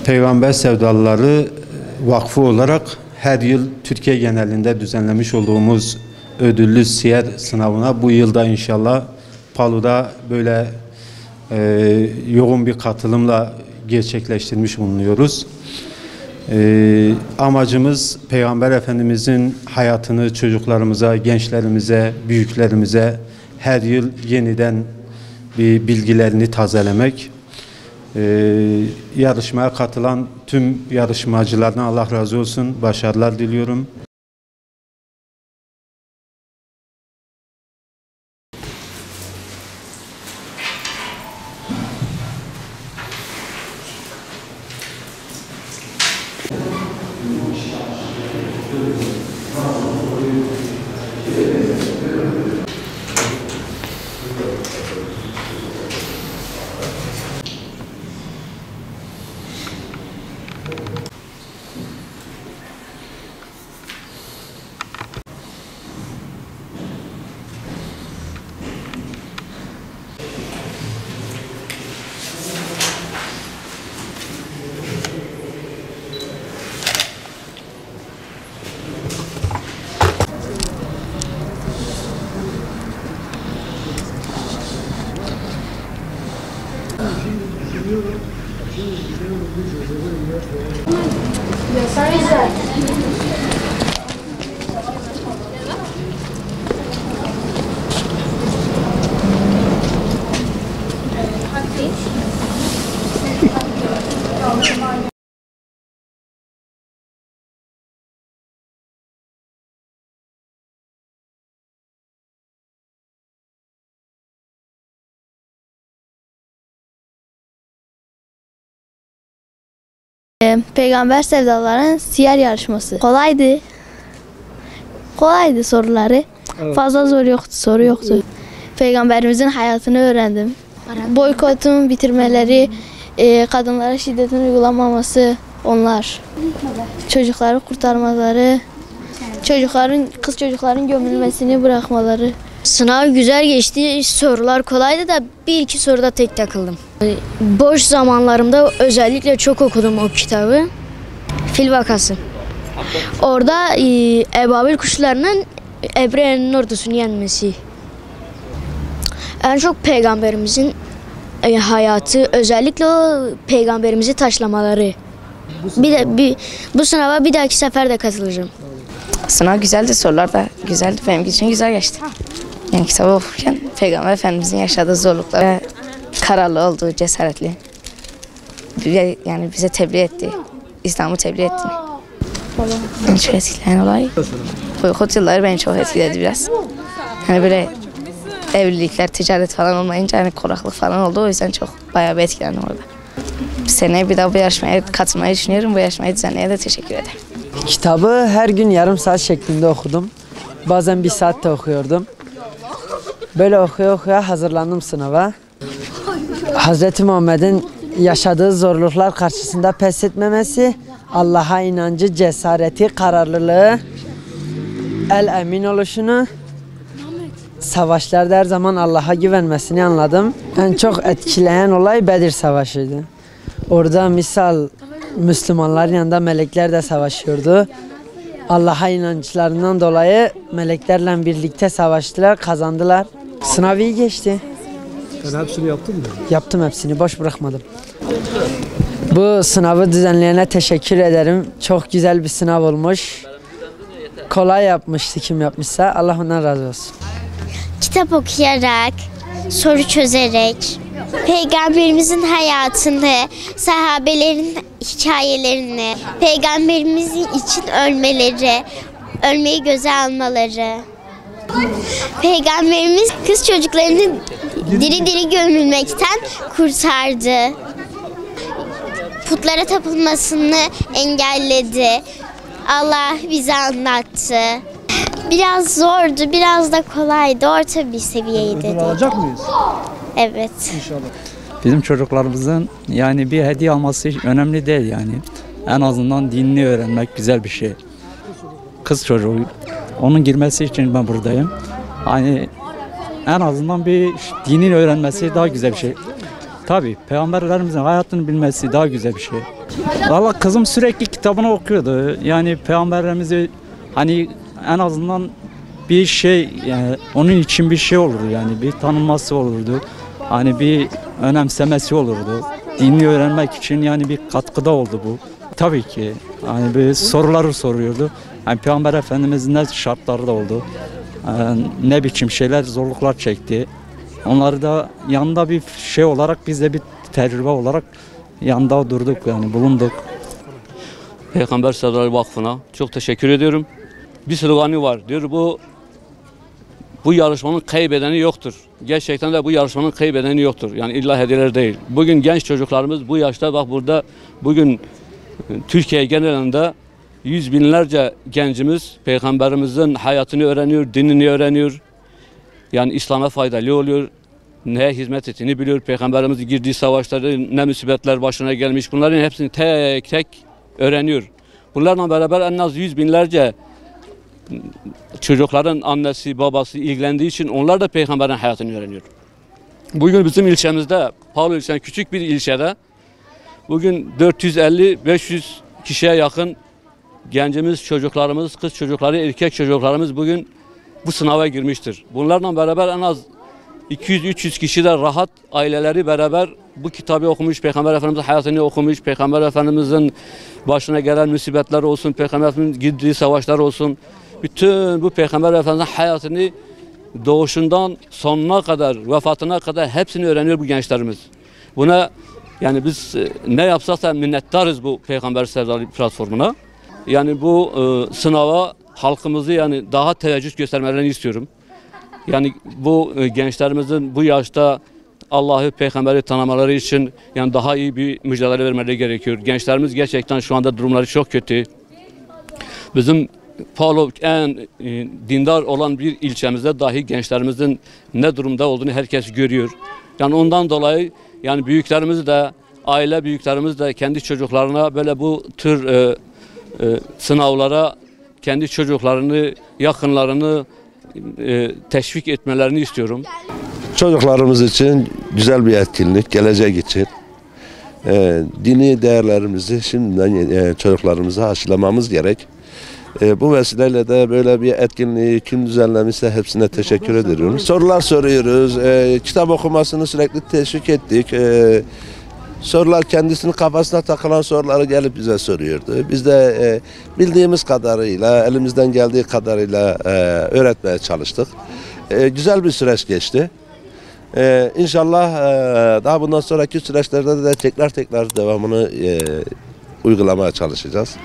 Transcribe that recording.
Peygamber Sevdalıları Vakfı olarak her yıl Türkiye genelinde düzenlemiş olduğumuz ödüllü siyer sınavına bu yılda inşallah Palu'da böyle yoğun bir katılımla gerçekleştirmiş bulunuyoruz. Amacımız Peygamber Efendimizin hayatını çocuklarımıza, gençlerimize, büyüklerimize her yıl yeniden bir bilgilerini tazelemek. Yarışmaya katılan tüm yarışmacılardan Allah razı olsun, başarılar diliyorum. Peygamber Sevdalıların siyer yarışması. Kolaydı. Kolaydı soruları. Evet. Fazla soru yoktu. Peygamberimizin hayatını öğrendim. Boykotun bitirmeleri, kadınlara şiddetin uygulamaması, onlar. Çocukları kurtarmaları, kız çocukların gömülmesini bırakmaları. Sınav güzel geçti. Sorular kolaydı da bir iki soruda tek takıldım. Boş zamanlarımda özellikle çok okudum o kitabı. Fil Vakası. Orada ebabil kuşlarının Ebre'nin ordusunu yenmesi. En çok peygamberimizin hayatı, özellikle o peygamberimizi taşlamaları. Bu sınava bir dahaki sefer de katılacağım. Sınav güzeldi, sorular da güzeldi. Benim için güzel geçti. Yani kitabı okurken Peygamber Efendimizin yaşadığı zorluklar, kararlı olduğu, cesaretli. Yani bize tebliğ etti. İslam'ı tebliğ etti. En çok etkileyen olay. Boykot yılları beni çok etkiledi biraz. Hani böyle evlilikler, ticaret falan olmayınca hani kuraklık falan oldu. O yüzden çok bayağı bir etkilendim orada. Seneye bir daha bu yarışmaya katılmayı düşünüyorum. Bu yarışmayı düzenleye de teşekkür ederim. Kitabı her gün yarım saat şeklinde okudum. Bazen bir saat de okuyordum. Böyle okuya hazırlandım sınava. Hz. Muhammed'in yaşadığı zorluklar karşısında pes etmemesi, Allah'a inancı, cesareti, kararlılığı, el emin oluşunu, savaşlarda her zaman Allah'a güvenmesini anladım. En çok etkileyen olay Bedir Savaşı'ydı. Orada misal Müslümanların yanında melekler de savaşıyordu. Allah'a inançlarından dolayı meleklerle birlikte savaştılar, kazandılar. Sınav iyi geçti. Sen hepsini yaptın mı? Yaptım hepsini, boş bırakmadım. Bu sınavı düzenleyene teşekkür ederim. Çok güzel bir sınav olmuş. Kolay yapmıştı kim yapmışsa. Allah ondan razı olsun. Kitap okuyarak, soru çözerek, Peygamberimizin hayatını, sahabelerin hikayelerini, Peygamberimiz için ölmeyi göze almaları, Peygamberimiz kız çocuklarını diri diri gömülmekten kurtardı. Putlara tapılmasını engelledi. Allah bize anlattı. Biraz zordu, biraz da kolaydı. Orta bir seviyeydi. Ödül alacak mıyız? Evet. İnşallah. Bizim çocuklarımızın yani bir hediye alması önemli değil yani. En azından dinini öğrenmek güzel bir şey. Kız çocuğu, onun girmesi için ben buradayım. Hani en azından bir dinini öğrenmesi daha güzel bir şey. Tabii peygamberlerimizin hayatını bilmesi daha güzel bir şey. Valla kızım sürekli kitabını okuyordu. Yani peygamberlerimizi hani en azından bir şey yani onun için bir şey olurdu yani bir tanınması olurdu. Hani bir önemsemesi olurdu. Dinini öğrenmek için yani bir katkıda oldu bu. Tabii ki hani bir soruları soruyordu. Yani Peygamber Efendimiz'in ne şartları da oldu. Ne biçim şeyler zorluklar çekti. Onları da yanında bir şey olarak biz de bir tecrübe olarak yanında durduk yani bulunduk. Peygamber Sadaları Vakfı'na çok teşekkür ediyorum. Bir sloganı var diyor bu yarışmanın kaybedeni yoktur. Gerçekten de bu yarışmanın kaybedeni yoktur. Yani illa hediyeler değil. Bugün genç çocuklarımız bu yaşta bak burada bugün Türkiye genelinde yüz binlerce gencimiz Peygamberimizin hayatını öğreniyor, dinini öğreniyor. Yani İslam'a faydalı oluyor. Neye hizmet ettiğini biliyor. Peygamberimizin girdiği savaşları ne musibetler başına gelmiş. Bunların hepsini tek tek öğreniyor. Bunlarla beraber en az yüz binlerce çocukların annesi babası ilgilendiği için onlar da peygamberin hayatını öğreniyor. Bugün bizim ilçemizde, Pavlo ilçesi küçük bir ilçede bugün 450-500 kişiye yakın gencimiz, çocuklarımız, kız çocukları, erkek çocuklarımız bugün bu sınava girmiştir. Bunlarla beraber en az 200-300 kişi de rahat aileleri beraber bu kitabı okumuş, Peygamber Efendimiz'in hayatını okumuş, Peygamber Efendimiz'in başına gelen musibetler olsun, Peygamber Efendimiz'in gittiği savaşlar olsun. Bütün bu Peygamber Efendimiz'in hayatını doğuşundan sonuna kadar, vefatına kadar hepsini öğreniyor bu gençlerimiz. Buna yani biz ne yapsak da minnettarız bu Peygamber Sevdalı platformuna. Yani bu sınava halkımızı yani daha teveccüh göstermelerini istiyorum. Yani bu gençlerimizin bu yaşta Allah'ı, peygamberi tanımaları için yani daha iyi bir mücadele vermeleri gerekiyor. Gençlerimiz gerçekten şu anda durumları çok kötü. Bizim Pavlov en dindar olan bir ilçemizde dahi gençlerimizin ne durumda olduğunu herkes görüyor. Yani ondan dolayı yani büyüklerimiz de, aile büyüklerimiz de kendi çocuklarına böyle bu tür sınavlara kendi çocuklarını, yakınlarını teşvik etmelerini istiyorum. Çocuklarımız için güzel bir etkinlik, gelecek için. Dini değerlerimizi şimdiden çocuklarımıza aşılamamız gerek. Bu vesileyle de böyle bir etkinliği kim düzenlemişse hepsine teşekkür ediyorum. Sorular soruyoruz, kitap okumasını sürekli teşvik ettik. Sorular kendisinin kafasına takılan soruları gelip bize soruyordu. Biz de bildiğimiz kadarıyla, elimizden geldiği kadarıyla öğretmeye çalıştık. Güzel bir süreç geçti. İnşallah daha bundan sonraki süreçlerde de tekrar devamını uygulamaya çalışacağız.